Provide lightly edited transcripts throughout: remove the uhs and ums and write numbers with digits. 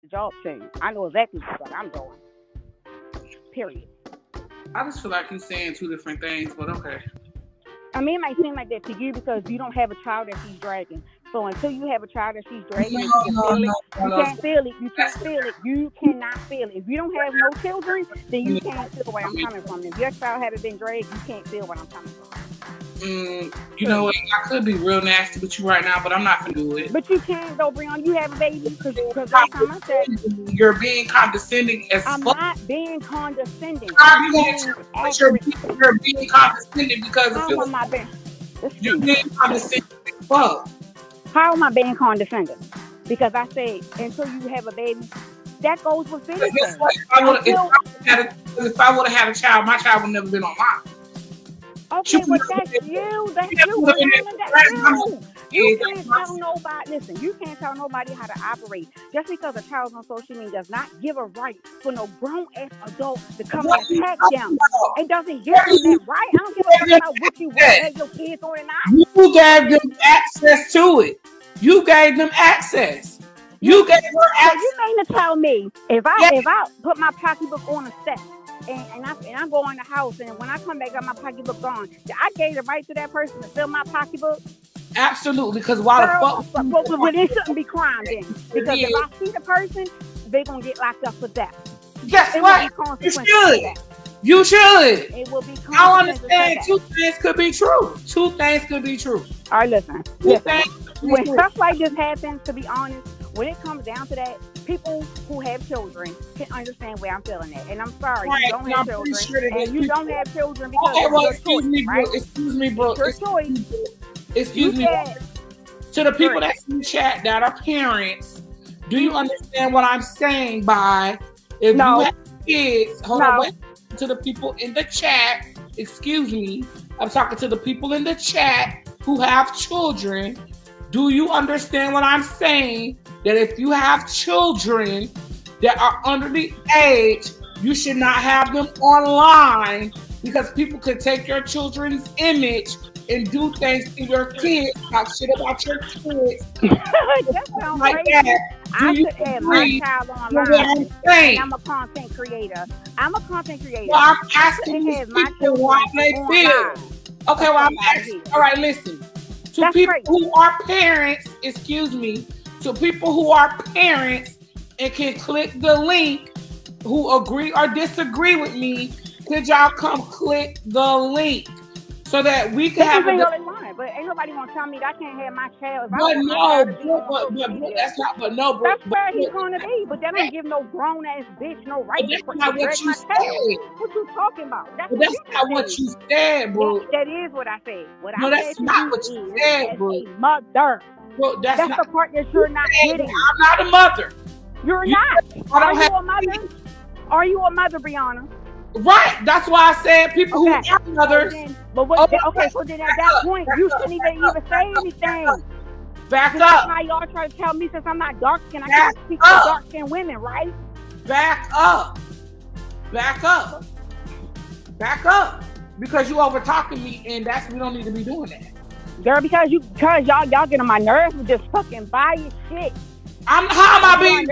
the job change. I know exactly what I'm doing. Period. I just feel like you're saying two different things, but okay. I mean, it might seem like that to you because you don't have a child that she's dragging. So until you have a child that she's dragging, you can't feel it. You can't feel it. You cannot feel it. If you don't have no children, then you can't feel where I'm coming from. If your child hasn't been dragged, you can't feel where I'm coming from. You know what? I could be real nasty with you right now, but I'm not gonna do it. But you can't though, Breon. You have a baby because last time I said you're being condescending as fuck. I'm not being condescending. You're being condescending because how am I being? You're being condescending as fuck. How am I being condescending? Because I say until you have a baby, that goes with anything. If I would have had a child, my child would never been on mine. Okay, but that's you. That's you. You can't tell nobody. Listen, you can't tell nobody how to operate. Just because a child's on social media does not give a right for no grown-ass adult to come and attack them. It doesn't give them that right. I don't give a fuck about what you want to have your kids on or not. You gave them access to it. You gave them access. You gave her access. So you mean to tell me if I put my pocketbook on a step and I go in the house and when I come back, got my pocketbook gone, I gave the right to that person to fill my pocketbook? Absolutely, because why the fuck? Well, it shouldn't be crime then. Because if I see the person, they're going to get locked up for that. Guess what? You should. You should. It will be I understand two things could be true. Two things could be true. All right, listen. When stuff like this happens, to be honest, when it comes down to that, people who have children can understand where I'm feeling at. And I'm sorry, you don't have children. And you don't have children because it's your choice, right? Excuse me, bro. It's your choice. Excuse me. To the people that's in the chat that are parents, do you understand what I'm saying by if you have kids? Hold on, wait. To the people in the chat, excuse me. I'm talking to the people in the chat who have children. Do you understand what I'm saying? That if you have children that are under the age, you should not have them online because people could take your children's image and do things to your kids, talk shit about your kids. That sounds like that. I should have my child online. And I'm a content creator. Well, I'm asking these people why they feel. Okay, well, I'm asking. All right, listen. To people who are parents, excuse me, to people who are parents and can click the link, who agree or disagree with me, could y'all come click the link so that we can have but ain't nobody gonna tell me that I can't have my child. That's where he's gonna be. But that don't give no grown ass bitch no right to what you said. What you talking about? That's not what you said, bro. That is what I said. That's not what you said, bro. A mother. Bro, that's the part that you're not getting. I'm not a mother. You're not. Are you a mother? Are you a mother, Brianna? Right. That's why I said people who are mothers. So then at that point, you shouldn't even say anything. Back up. That's why y'all try to tell me since I'm not dark skin, I can't speak to dark skin women, right? Back up. Because you over talking me, and we don't need to be doing that. Girl, because y'all get on my nerves with this fucking biased shit. How am I being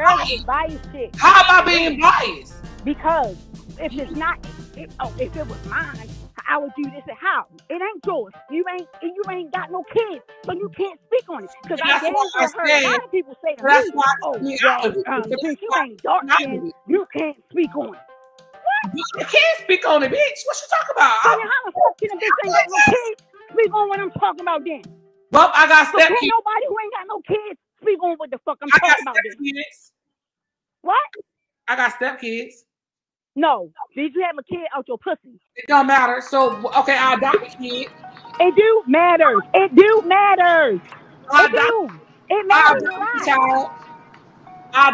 biased? How am I being biased? Because if it's not, if it was mine, I would do this. How? It ain't yours. You ain't got no kids, so you can't speak on it. Because I heard a lot of people say to me, since you ain't dark skin, you can't speak on it. What? You can't speak on it, bitch. What you talking about? How the fuck can a bitch ain't got no kids speak on what I'm talking about then? Well, I got step kids. Nobody who ain't got no kids speak on what the fuck I'm talking about then. What? I got step kids. No. Did you have a kid out your pussy? It don't matter. So, okay, I adopted a kid. It do matters. It matters. I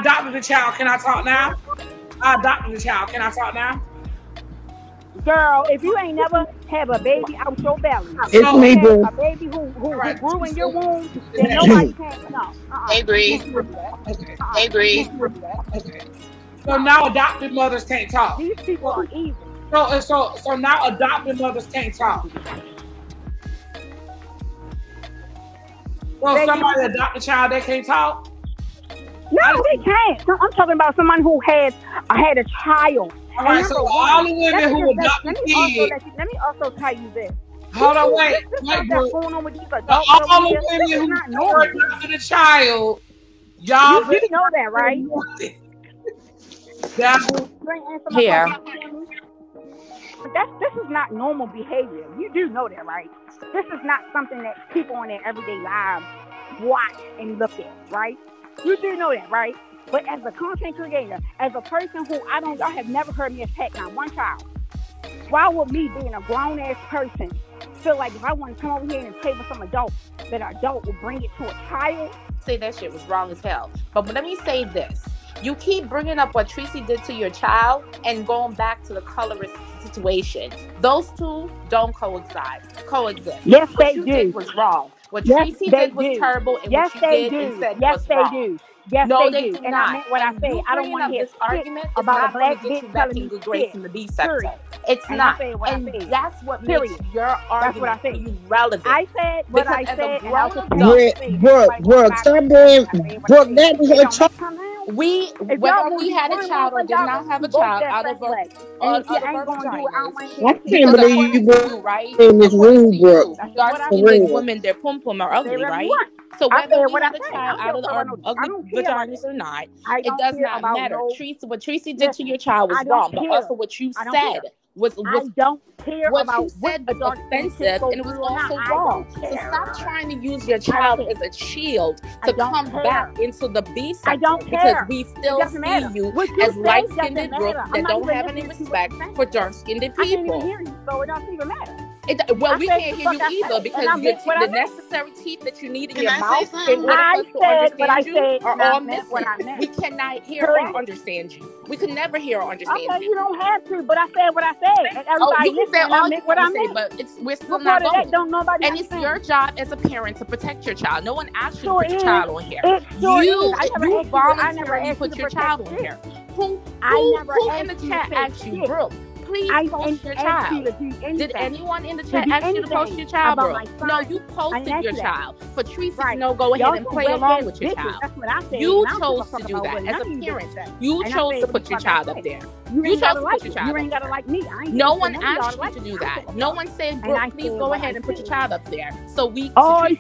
adopted a child. Can I talk now? Girl, if you ain't never have a baby out your belly, it's me, boo. A baby who grew in your womb, then nobody can't. No. Hey, Bree. Hey, Bree. Okay. So now adopted mothers can't talk. These people are evil. So now adopted mothers can't talk. Well, somebody adopt a child that can't talk. No, they can't. No, I'm talking about someone who had a child. All right, so all the women who adopted kids. Let me also tell you this. Hold on, wait. What's going on with these adults? All the women who adopted a child, y'all. You know that, right? Yeah. This is not normal behavior. You do know that, right? This is not something that people in their everyday lives watch and look at, right? You do know that, right? But as a content creator, as a person who y'all have never heard me attack not one child. Why would me being a grown ass person feel like if I want to come over here and play with some adult, that an adult will bring it to a child? Say that shit was wrong as hell. But let me say this. You keep bringing up what Tracy did to your child and going back to the colorist situation. Those two don't coexist. Yes, what they you do. Did was wrong. What Yes, Tracy did was terrible, and yes, what you did and said was wrong. Do. Yes, no, they do. do and not. I meant what I said. I don't want to hear this argument about a black bitch bitch back telling in me good grace in the B section. It's and not. And that's what makes your argument for you relevant. I said what I said. Brooke, stop being Brooke. That was her child. Whether we had a child or did not have a child out of our I can't believe you were right in this room, Brooke. Dark-skinned women, their pum-pum are ugly, right? So whether we had a child out of our ugly vaginas or not, it does not matter. What Tracy did to your child was wrong, but also what you said was I don't care what about you said was offensive, and it was also wrong. So stop trying to use your child as a shield to come back into the B section because we still see you as light-skinned Brooke that don't have any respect for dark-skinned people. I can't even hear you, so it doesn't even matter. We can't hear you either because the necessary teeth that you need in your mouth in order for us to understand you are all missing. We cannot hear or understand you. We could never hear or understand you. Okay, you don't have to, but I said what I said. And everybody you can say all you want to say, but we're still not going. And it's your job as a parent to protect your child. No one asked you to put your child on here. You voluntarily put your child on here. Who in the chat asked you, Brooke? Please post your child. Did anyone in the chat ask you to post your child, bro? No, you posted your child. For Tracy to know, go ahead and play along with your child. You chose to do that as a parent. You chose to put your child up there. You chose to put your child. You ain't gotta like me. No one asked you to do that. No one said, Brooke, please go ahead and put your child up there. So Tracy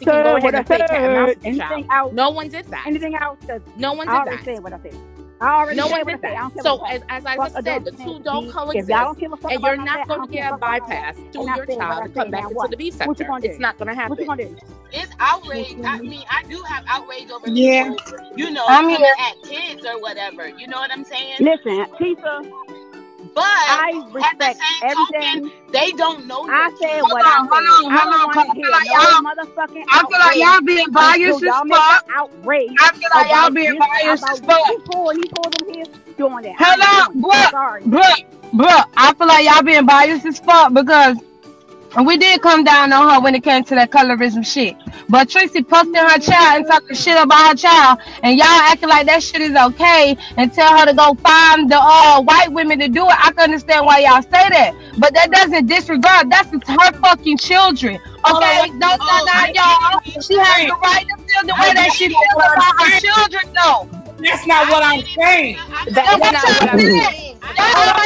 can go ahead and play cat and mouse with your child. No one did that. Anything else? No one did that. I already said what I said. No one did that. So as I just said, the two don't coexist, and you're not going to get a bypass through your child to come back into the B sector. It's not going to happen. What you gonna do? It's outrage. I mean, I do have outrage over people, coming at kids or whatever. You know what I'm saying? Listen, Tisa. But I respect everything. They don't know. I said what I said. I feel like y'all being biased as fuck. Outrage. I feel like y'all being biased as fuck. He pulled them here doing that. Hold on, Brooke. I feel like y'all being biased as fuck because we did come down on her when it came to that colorism shit. But Tracy posting her child and talking shit about her child, and y'all acting like that shit is okay and tell her to go find the white women to do it. I can understand why y'all say that, but that doesn't disregard. That's her fucking children. Okay, no, y'all. She has the right to feel the way that she feels about her children, though. That's not what I'm saying. That's not what I'm saying.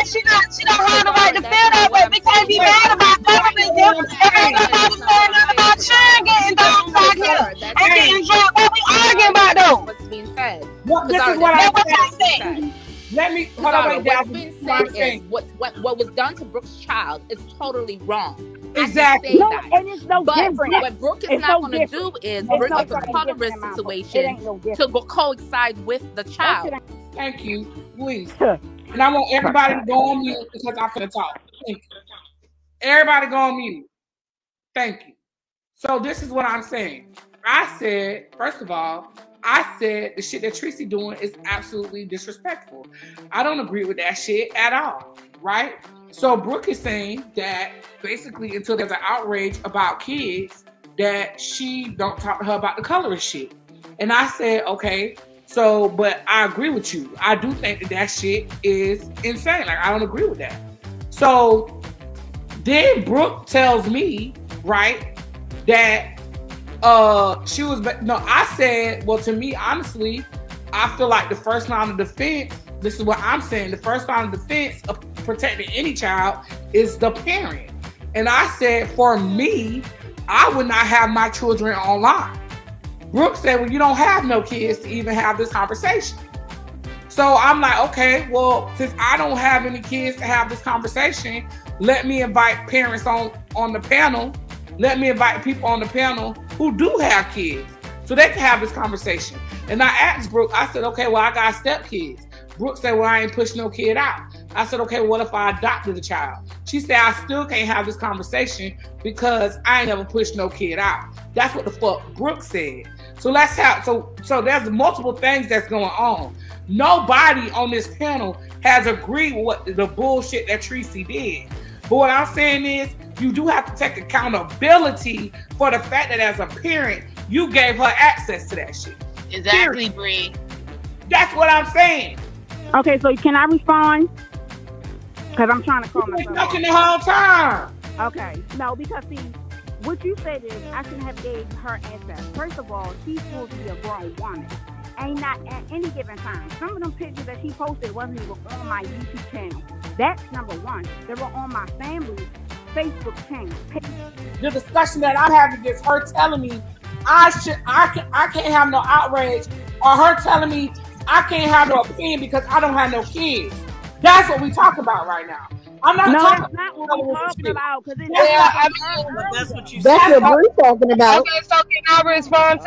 She don't have the right to feel that way. We can't be mad about colorism if ain't nobody saying nothing about children getting dogs out here and getting drunk. What we arguing about though? What's being said? This is what I'm saying. Let me hold on. What's being said is what was done to Brooke's child is totally wrong. Exactly. No, and it's no different. What Brooke is not going to do is bring up the colorist situation to coincide with the child. Thank you, please. And I want everybody to go on mute because I'm going to talk. Thank you. Everybody go on mute. Thank you. So this is what I'm saying. I said, first of all, the shit that Tracy doing is absolutely disrespectful. I don't agree with that shit at all, right? So Brooke is saying that basically until there's an outrage about kids, that she don't talk to her about the colorist shit. And I said, okay, so, but I agree with you. I do think that shit is insane. Like, I don't agree with that. So then Brooke tells me, right, that she was, no, I said, well, to me, honestly, I feel like the first line of defense, this is what I'm saying, the first line of defense of protecting any child is the parent. And I said, for me, I would not have my children online. Brooke said, well, you don't have no kids to even have this conversation. So I'm like, okay, well, since I don't have any kids to have this conversation, let me invite parents on the panel. Let me invite people on the panel who do have kids so they can have this conversation. And I asked Brooke, I said, okay, well, I got stepkids. Brooke said, well, I ain't push no kid out. I said, okay, what if I adopted a child? She said, I still can't have this conversation because I ain't never pushed no kid out. That's what the fuck Brooke said. So let's have, so there's multiple things that's going on. Nobody on this panel has agreed with what the bullshit that Tracy did. But what I'm saying is, you do have to take accountability for the fact that as a parent, you gave her access to that shit. Exactly, Bree. That's what I'm saying. Okay, so can I respond? Because I'm trying to call myself. You've been talking the whole time. Okay, no, because see, what you said is I shouldn't have gave her access. First of all, she's supposed to be a grown woman. Ain't not at any given time. Some of them pictures that she posted wasn't even on my YouTube channel. That's number one. They were on my family's Facebook channel. The discussion that I'm having is her telling me I can't have no outrage, or her telling me I can't have no opinion because I don't have no kids. That's what we talk about right now. I'm not talking that's not what we're talking about. Because that's what you said. That's what we're talking about. Okay, so can I respond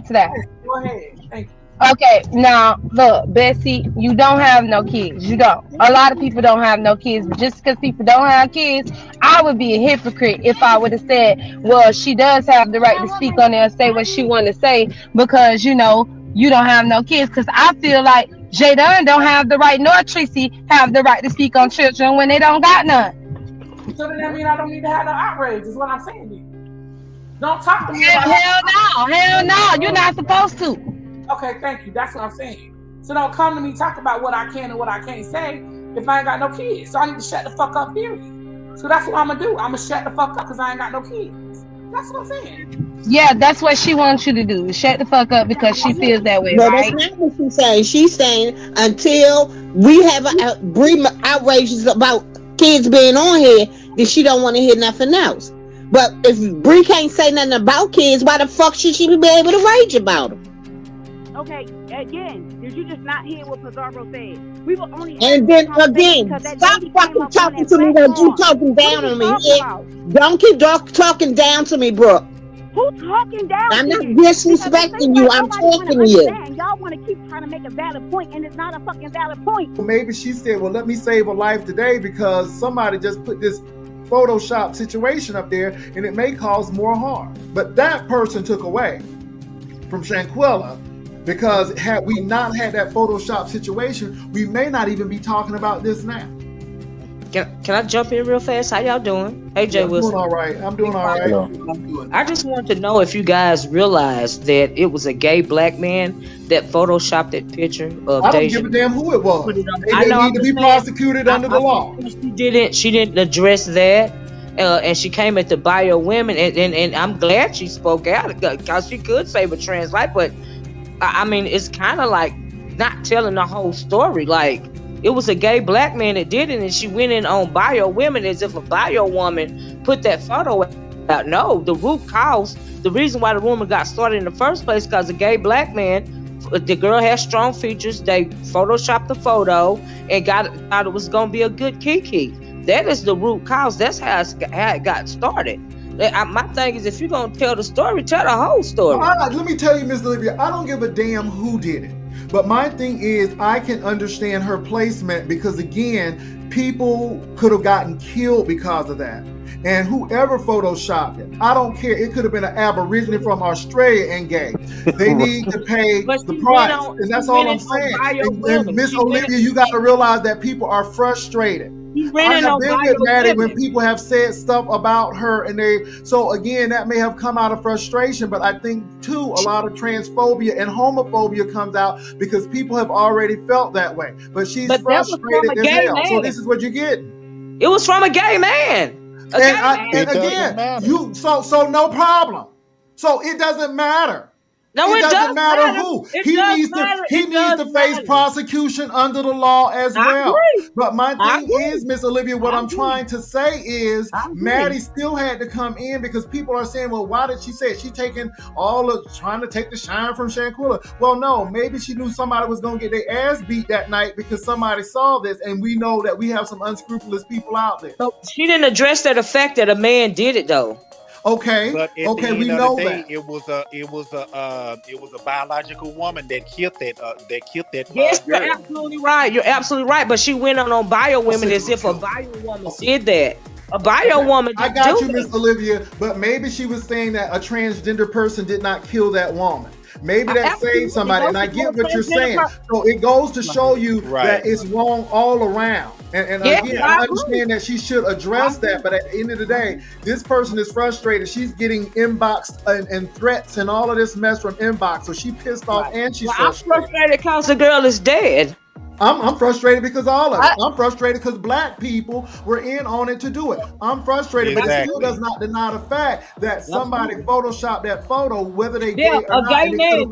to that? Go ahead. Thank you. Okay, now look, Bessie, you don't have no kids. You don't. A lot of people don't have no kids. But just because people don't have kids, I would be a hypocrite if I would have said, well, she does have the right to speak on there and say what she want to say because, you know, you don't have no kids. Because I feel like Jada don't have the right, nor Tracy have the right to speak on children when they don't got none. So then that means I don't need to have no outrage, is what I'm saying to you. Don't talk to me about Hell no. You're not supposed to. Okay, thank you. That's what I'm saying. So don't come to me talk about what I can and what I can't say if I ain't got no kids. So I need to shut the fuck up, period. So that's what I'm going to do. I'm going to shut the fuck up because I ain't got no kids. That's what I'm saying. Yeah, that's what she wants you to do. Shut the fuck up because she feels that way, right? That's not what she's saying. She's saying until we have outrages about kids being on here, then she don't want to hear nothing else. But if Bree can't say nothing about kids, why the fuck should she be able to rage about them? Okay, again, did you just not hear what Pizarro said? We were only. And then again, stop fucking talking to me when you talking down on me. Yeah. Don't keep talking down to me, Brooke. Who talking down? I'm not disrespecting you. I'm talking to you. Y'all want to keep trying to make a valid point, and it's not a fucking valid point. Well, maybe she said, "Well, let me save a life today because somebody just put this Photoshop situation up there, and it may cause more harm." But that person took away from Shanquella. Because had we not had that Photoshop situation, we may not even be talking about this now. Can I jump in real fast? How y'all doing? Hey, Jay Wilson. I'm doing all right. I just wanted to know if you guys realized that it was a gay black man that photoshopped that picture of I don't give a damn who it was. They need to be prosecuted under the law. She didn't address that. And she came at the bio women, and I'm glad she spoke out because she could save a trans life, but I mean, it's kind of like not telling the whole story. Like, it was a gay black man that did it, and she went in on bio women as if a bio woman put that photo out. No, the root cause, the reason why the woman got started in the first place, because a gay black man, the girl has strong features. They photoshopped the photo and thought it was gonna be a good kiki. That is the root cause. That's how it got started. My thing is, if you're going to tell the story, tell the whole story. Let me tell you, Miss Olivia, I don't give a damn who did it. But my thing is, I can understand her placement because, again, people could have gotten killed because of that. And whoever photoshopped it, I don't care. It could have been an Aborigine from Australia and gay. They need to pay the price. And that's all I'm saying. And Miss Olivia, you got to realize that people are frustrated. I have been mad when people have said stuff about her, and so again, that may have come out of frustration, but I think too a lot of transphobia and homophobia comes out because people have already felt that way. But she's frustrated as hell. So this is what you get. It was from a gay man. And again, so no problem. So it doesn't matter. No, it doesn't matter who. He needs to face prosecution under the law as well. But my thing is, Miss Olivia, what I'm trying to say is Maddie still had to come in because people are saying, well, why did she say it? She taking trying to take the shine from Shanquella. Well, no, maybe she knew somebody was going to get their ass beat that night because somebody saw this, and we know that we have some unscrupulous people out there. So she didn't address that effect that a man did it though. Okay. But at the end of the day, it was a biological woman that killed that. Yes, you're absolutely right. You're absolutely right. But she went on bio women as if a bio woman did that. A bio woman. I got you, Miss Olivia. But maybe she was saying that a transgender person did not kill that woman. Maybe that saved somebody, and I get what you're saying. So it goes to show you that it's wrong all around. And again, I understand that she should address that, but at the end of the day, this person is frustrated. She's getting inboxed and threats and all of this mess from inbox, so she pissed off and she's frustrated. I'm frustrated because the girl is dead. I'm frustrated because all of it. I'm frustrated because black people were in on it to do it. I'm frustrated, but it still does not deny the fact that somebody photoshopped that photo, whether they did or not. A gay man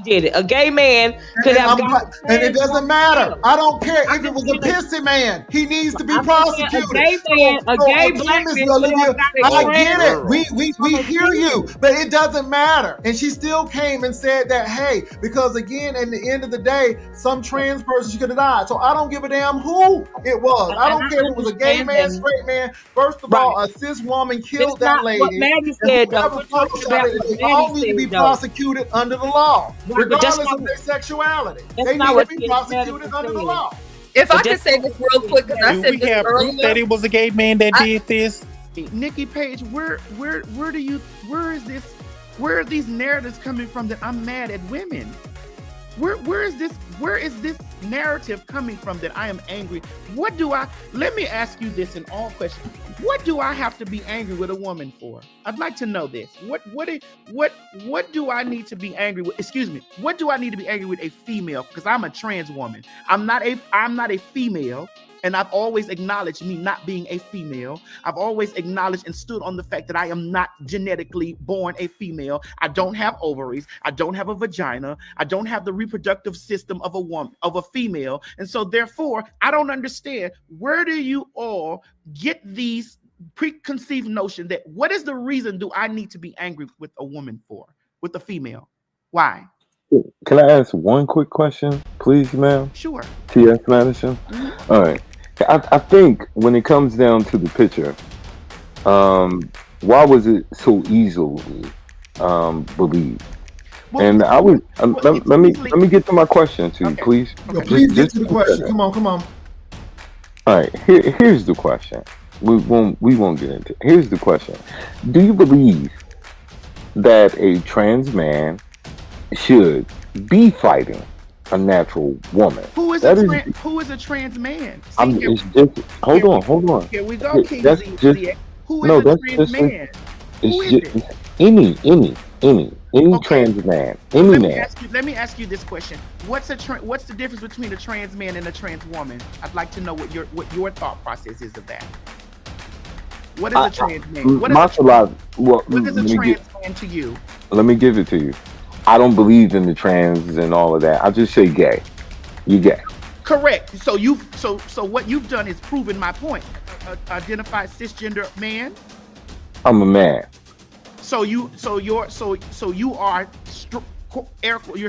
did it. A gay man could have. And it doesn't matter. I don't care if it was a pissy man. He needs to be prosecuted. A gay black man. I get it. We hear you, but it doesn't matter. And she still came and said that, hey, because again, at the end of the day, some trans person could have died. So I don't give a damn who it was. I don't care if it was a gay man, straight man. First of all, a cis woman killed that lady. What Maggie said, they all need to be prosecuted under the law, regardless of their sexuality. They need to be prosecuted under the law. If I could say this real quick, because I said this earlier, that it was a gay man that did this. Nikki Page, where are these narratives coming from that I'm mad at women? Where is this narrative coming from that I am angry? Let me ask you this in all questions. What do I have to be angry with a woman for? I'd like to know this. What do I need to be angry with? Excuse me. What do I need to be angry with a female? Because I'm a trans woman. I'm not a female. And I've always acknowledged me not being a female. I've always acknowledged and stood on the fact that I am not genetically born a female. I don't have ovaries. I don't have a vagina. I don't have the reproductive system of a woman, of a female. And so therefore, I don't understand, where do you all get these preconceived notion that what is the reason do I need to be angry with a woman for, with a female? Why? Can I ask one quick question, please, ma'am? Sure. T.S. Madison? Mm-hmm. All right. I think when it comes down to the picture, why was it so easily believed? Well, and I was let me get to my question to you, please. Okay. Please get to the question. Come on. All right. Here's the question. We won't get into it. Here's the question. Do you believe that a trans man should be fighting a natural woman? Who is a trans man? Hold on. Here we go, King. Who is a trans man? Any trans man, man. Let me ask you this question: What's the difference between a trans man and a trans woman? I'd like to know what your thought process is of that. What is a trans man? What is a trans man to you? Let me give it to you. I don't believe in the trans and all of that. I just say gay. You gay. Correct. So what you've done is proven my point. Identified cisgender man. I'm a man. So you're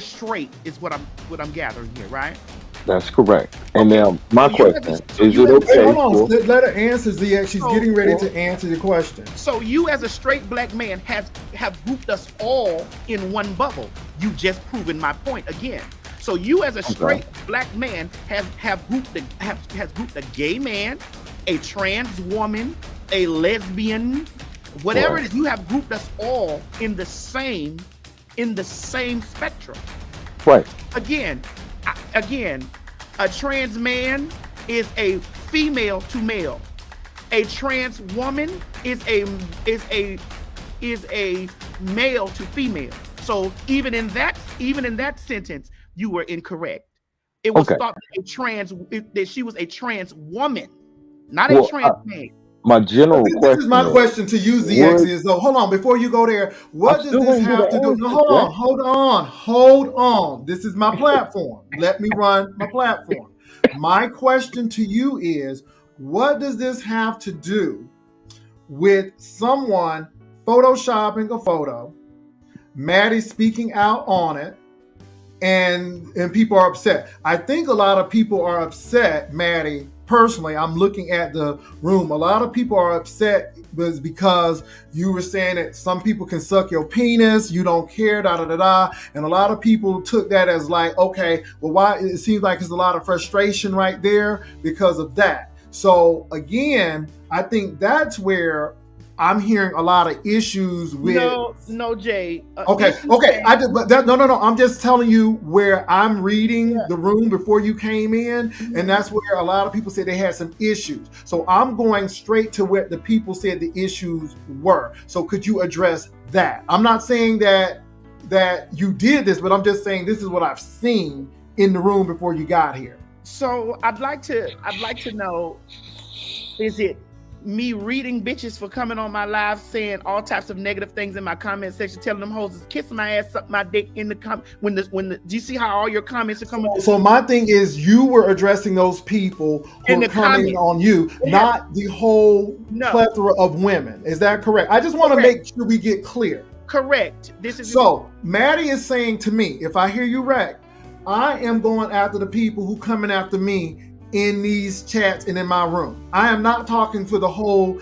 straight is what I'm gathering here, right? That's correct. And now my question is it okay? Hold on. Let her answer, Zia. She's getting ready to answer the question. So you, as a straight black man, have grouped us all in one bubble. You just proven my point again. So you, as a straight black man, have grouped a gay man, a trans woman, a lesbian, whatever it is. You have grouped us all in the same spectrum. Right. Again, a trans man is a female to male. A trans woman is a male to female. So even in that sentence, you were incorrect. It was thought that she was a trans woman, not a trans man. My general question. This is my question to you, ZX, is though. Hold on, before you go there, what does this have to do? No, hold on. This is my platform. Let me run my platform. My question to you is, what does this have to do with someone photoshopping a photo, Maddie speaking out on it, and people are upset? I think a lot of people are upset, Maddie. Personally, I'm looking at the room. A lot of people are upset because you were saying that some people can suck your penis, you don't care, and a lot of people took that as like, okay, well, why? It seems like there's a lot of frustration right there because of that. So again, I think that's where I'm hearing a lot of issues with. No, Jay. Okay. I'm just telling you where I'm reading the room before you came in, and that's where a lot of people said they had some issues. So I'm going straight to what the people said the issues were. So could you address that? I'm not saying that you did this, but I'm just saying this is what I've seen in the room before you got here. So I'd like to know, is it me reading bitches for coming on my live saying all types of negative things in my comment section, telling them hoes to kiss my ass, suck my dick in the comment do you see how all your comments are coming? So my thing is, you were addressing those people who are coming on you, not the whole plethora of women. Is that correct? I just want to make sure we get clear. Correct. Maddie is saying to me, if I hear you right, I am going after the people who coming after me in these chats and in my room. I am not talking for the whole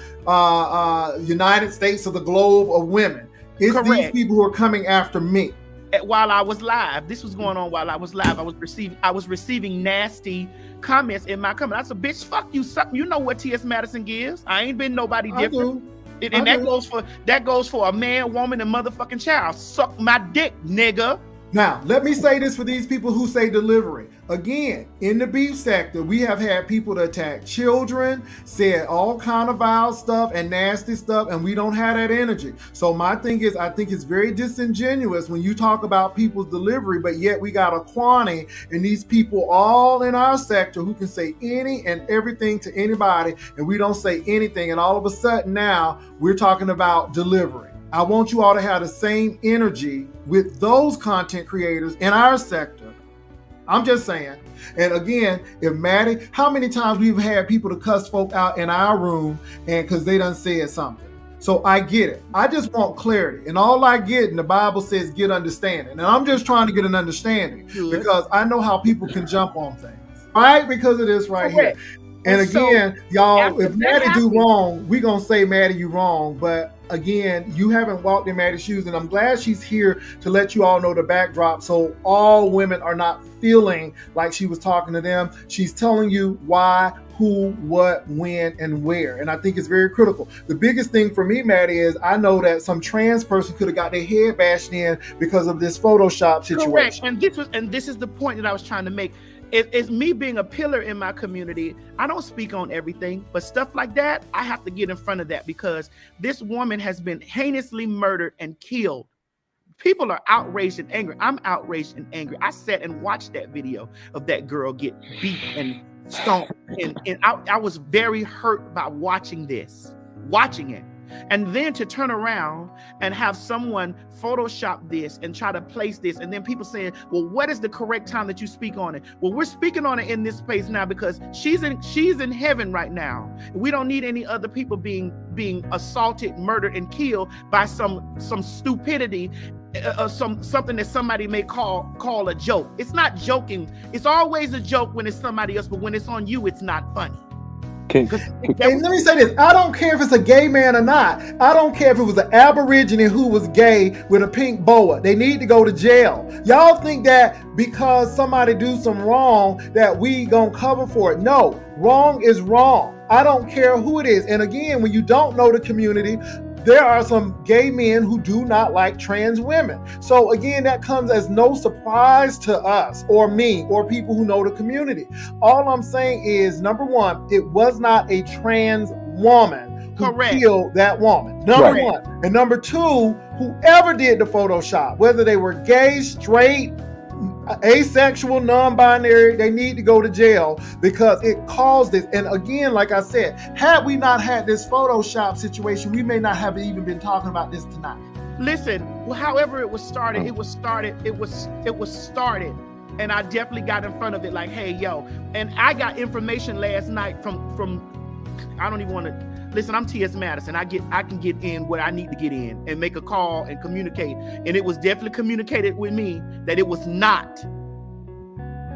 United States or the globe of women. It's these people who are coming after me. While I was live, this was going on while I was live. I was receiving nasty comments in my comment. I said, "Bitch, fuck you, suck." You know what T.S. Madison gives. I ain't been nobody different. And that goes for a man, woman, and motherfucking child. Suck my dick, nigga. Now, let me say this for these people who say delivery. Again, in the beef sector, we have had people that attack children, said all kind of vile stuff and nasty stuff, and we don't have that energy. So my thing is, I think it's very disingenuous when you talk about people's delivery, but yet we got a Kwani and these people all in our sector who can say any and everything to anybody, and we don't say anything. And all of a sudden now, we're talking about delivery. I want you all to have the same energy with those content creators in our sector. I'm just saying. And again, if Maddie, how many times we've had people to cuss folk out in our room and because they done said something. So I get it. I just want clarity. And all I get, and the Bible says get understanding. And I'm just trying to get an understanding because I know how people can jump on things. Right? Because of this right here. And again, y'all, if Maddie do wrong, we're going to say, Maddie, you wrong. But again, you haven't walked in Maddie's shoes, and I'm glad she's here to let you all know the backdrop so all women are not feeling like she was talking to them. She's telling you why, who, what, when, and where. And I think it's very critical. The biggest thing for me, Maddie, is I know that some trans person could have got their head bashed in because of this Photoshop situation. Correct. And this is the point that I was trying to make. It's me being a pillar in my community. I don't speak on everything, but stuff like that, I have to get in front of that because this woman has been heinously murdered and killed. People are outraged and angry. I'm outraged and angry. I sat and watched that video of that girl get beat and stomped. And I was very hurt by watching it. And then to turn around and have someone Photoshop this and try to place this, and then people saying, well, what is the correct time that you speak on it? Well, we're speaking on it in this space now because she's in heaven right now. We don't need any other people being assaulted, murdered, and killed by some stupidity, something that somebody may call a joke. It's not joking. It's always a joke when it's somebody else, but when it's on you, it's not funny. And let me say this, I don't care if it's a gay man or not. I don't care if it was an Aborigine who was gay with a pink boa. They need to go to jail. Y'all think that because somebody do some wrong that we gonna cover for it. No, wrong is wrong. I don't care who it is. And again, when you don't know the community, there are some gay men who do not like trans women. So again, that comes as no surprise to us or me or people who know the community. All I'm saying is, number one, it was not a trans woman who killed that woman. Number one. And number two, whoever did the Photoshop, whether they were gay, straight, asexual, non-binary, they need to go to jail because it caused this. And again, like I said, had we not had this Photoshop situation, we may not have even been talking about this tonight. Listen, however it was started, it was started, and I definitely got in front of it like, hey, yo. And I got information last night from I don't even want to listen. I'm T.S. Madison. I can get in what I need to get in and make a call and communicate. And it was definitely communicated with me that it was not.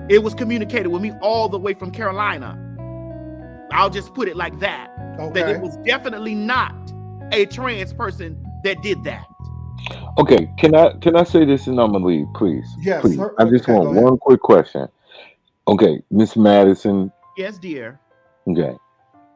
It was communicated with me all the way from Carolina. I'll just put it like that. Okay. That it was definitely not a trans person that did that. Okay, can I say this and I'm gonna leave, please? Yes. Please. I just want one quick question. Okay, Miss Madison. Yes, dear. Okay.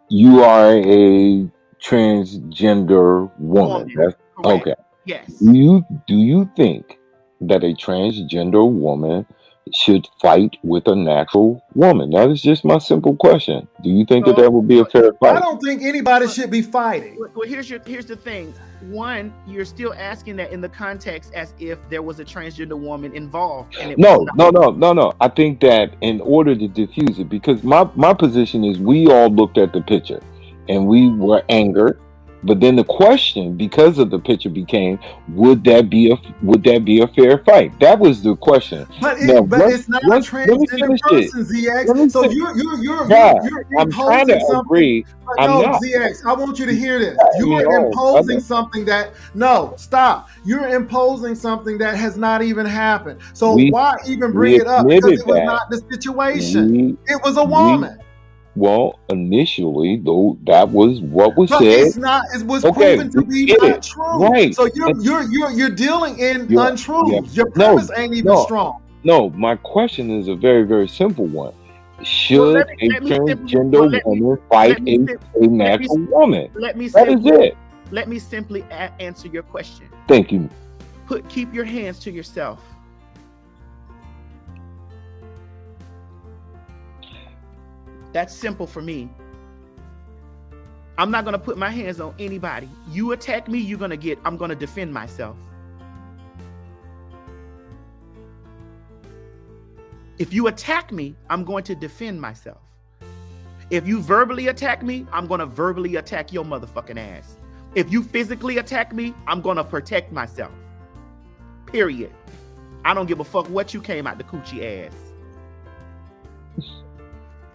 You are a transgender woman. That's, okay. Yes. Do you think that a transgender woman should fight with a natural woman? That is just my simple question. Do you think that would be a fair fight? I don't think anybody should be fighting. Well, here's the thing. One, you're still asking that in the context as if there was a transgender woman involved. And No. I think that in order to diffuse it, because my position is we all looked at the picture and we were angered. But then the question, because of the picture, became: Would that be a fair fight? That was the question. But it's not a transgender person, ZX. So you're I'm trying to agree. ZX, I want you to hear this. You are imposing something that stop. You're imposing something that has not even happened. So why even bring it up? Because it was not the situation. It was a woman. Well, initially, though, that was what was said. It was proven to be not true. Right. So you're dealing in untruths. Your premise ain't even strong. No, my question is a very, very simple one. Should a transgender woman fight a natural woman? Let me simply answer your question. Thank you. Keep your hands to yourself. That's simple for me. I'm not going to put my hands on anybody. You attack me, I'm going to defend myself. If you attack me, I'm going to defend myself. If you verbally attack me, I'm going to verbally attack your motherfucking ass. If you physically attack me, I'm going to protect myself. Period. I don't give a fuck what you came out the coochie ass.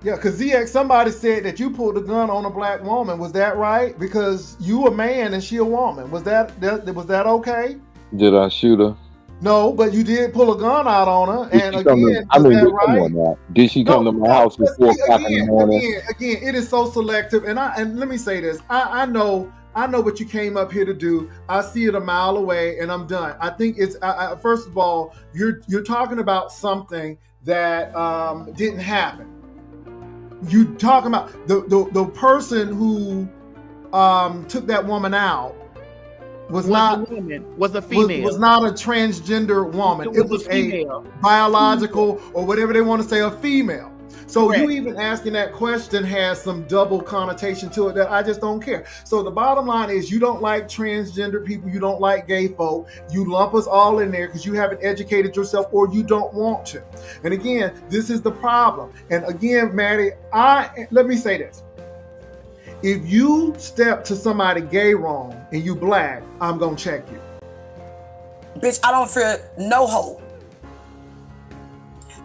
Yeah, because ZX, somebody said that you pulled a gun on a black woman. Was that right? Because you a man and she a woman. Was that okay? Did I shoot her? No, but you did pull a gun out on her. And again, did she come to my house at 4 o'clock in the morning? Again, it is so selective. And let me say this. I know what you came up here to do. I see it a mile away and I'm done. I think it's, first of all, you're talking about something that didn't happen. You talking about the person who took that woman out was not a female. Was not a transgender woman. It was a biological or whatever they want to say, a female. So correct. You even asking that question has some double connotation to it that I just don't care. So the bottom line is you don't like transgender people, you don't like gay folk, you lump us all in there because you haven't educated yourself or you don't want to. And again, this is the problem. And again, Maddie, let me say this. If you step to somebody gay wrong and you black, I'm gonna check you. Bitch, I don't fear no hoe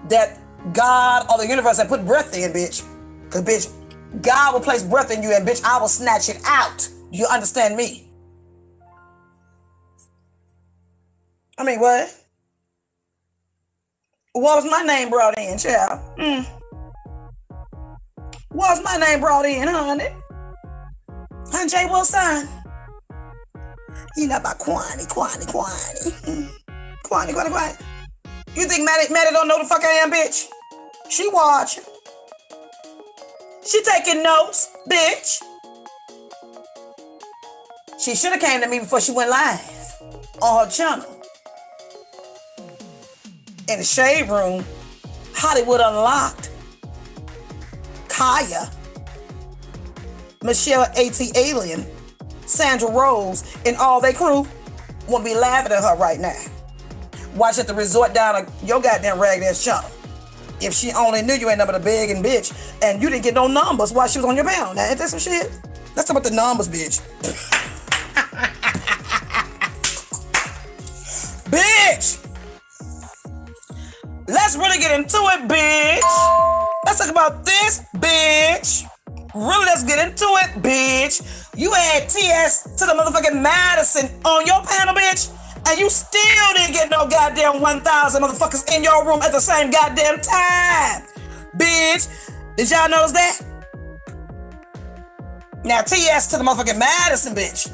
that God or the universe that put breath in, bitch. Because, bitch, God will place breath in you and, bitch, I will snatch it out. You understand me? I mean, what? What was my name brought in, child? What was my name brought in, honey? Honey J. Wilson. You know about Kwani. Kwani. You think Maddie don't know the fuck I am, bitch? She watching. She taking notes, bitch. She should have came to me before she went live on her channel. In the shade room, Hollywood Unlocked, Kaya, Michelle A.T. Alien, Sandra Rose, and all they crew won't be laughing at her right now. watch at the resort down your goddamn ragged ass channel. If she only knew you ain't nothing but a begging bitch and you didn't get no numbers while she was on your panel. Now, ain't that some shit? Let's talk about the numbers, bitch. Bitch! Let's really get into it, bitch. Let's talk about this, bitch. Really, let's get into it, bitch. You had TS to the motherfucking Madison on your panel, bitch. And you still didn't get no goddamn 1,000 motherfuckers in your room at the same goddamn time. Bitch. Did y'all notice that? Now, TS to the motherfucking Madison, bitch.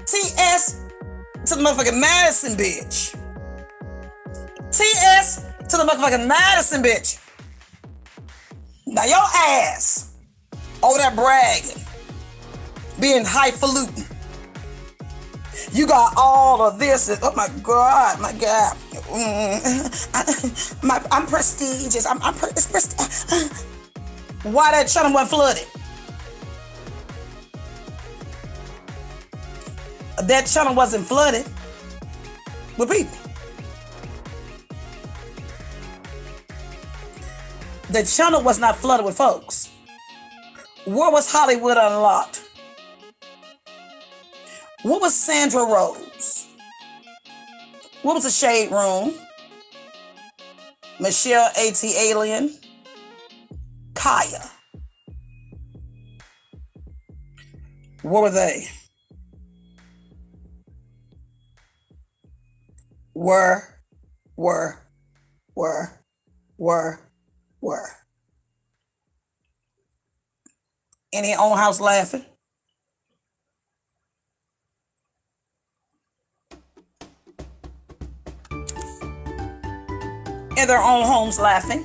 TS to the motherfucking Madison, bitch. TS to the motherfucking Madison, bitch. Now, your ass over there bragging. Being highfalutin. You got all of this. Oh my God, my God. I'm prestigious. It's prestige. Why that channel wasn't flooded? That channel wasn't flooded with people. The channel was not flooded with folks. Where was Hollywood Unlocked? What was Sandra Rose? What was the Shade Room? Michelle A.T. Alien? Kaya? What were they? Were. In their own house laughing? In their own homes laughing?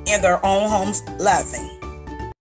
In their own homes laughing.